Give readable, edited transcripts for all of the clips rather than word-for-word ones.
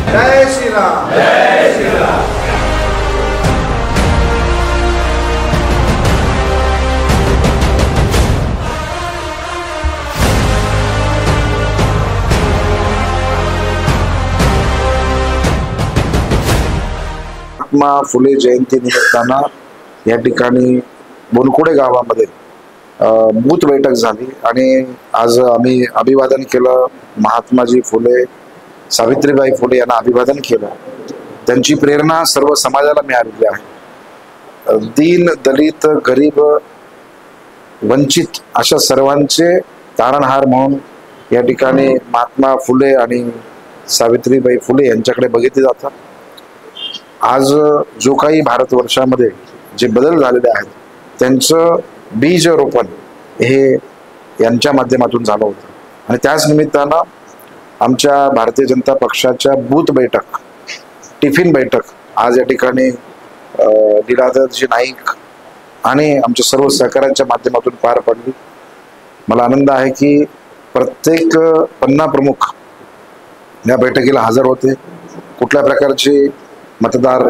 जय श्रीराम, जय श्रीराम। महात्मा फुले जयंती निमित्तानं या ठिकाणी बोनकुडे गावामध्ये बूथ बैठक झाली आणि आज आम्ही अभिवादन केलं। महात्माजी फुले, सावित्रीबाई फुले यांना अभिवादन केलं। त्यांची प्रेरणा सर्व समाजाला मिळालेली आहे। दीन, दलित, गरीब, वंचित अशा सर्वांचे तारणहार म्हणून या ठिकाणी महात्मा फुले आणि सावित्रीबाई फुले यांच्याकडे बघितले जातात। आज जो काही भारतवर्षामध्ये जे बदल झालेले आहेत त्यांचं बीज रोपण हे यांच्या माध्यमातून झालं होतं आणि त्याच निमित्तानं आमच्या भारतीय जनता पक्षाच्या बूथ बैठक, टिफिन बैठक आज या ठिकाणी लीलाधरजी नाईक आणि आमच्या सर्व सहकाऱ्यांच्या माध्यमातून पार पडली। मला आनंद आहे की प्रत्येक पन्ना प्रमुख या बैठकीला हजर होते। कुठल्या प्रकारची मतदार,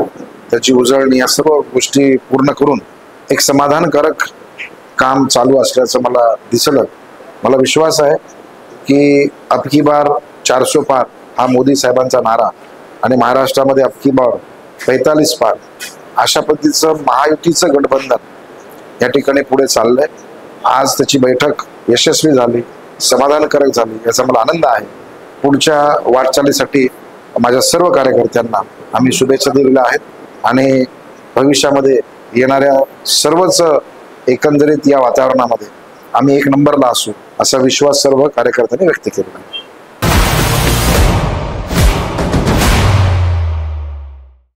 त्याची उजळणी या सर्व गोष्टी पूर्ण करून एक समाधानकारक काम चालू असल्याचं मला दिसलं। मला विश्वास आहे की अब की बार 400 पार हा मोदी साहेबांचा नारा आणि महाराष्ट्रामध्ये अब की बार 45 पार अशा पद्धतीचं महायुतीचं गठबंधन या ठिकाणी पुढे चाललंय। आज त्याची बैठक यशस्वी झाली, समाधानकारक झाली, याचा मला आनंद आहे। पुढच्या वाटचालीसाठी माझ्या सर्व कार्यकर्त्यांना आम्ही शुभेच्छा दिलेल्या आहेत आणि भविष्यामध्ये येणाऱ्या सर्वच एकंदरीत या वातावरणामध्ये आम्ही एक नंबरला असू असा विश्वास सर्व कार्यकर्त्यांनी व्यक्त केला आहे।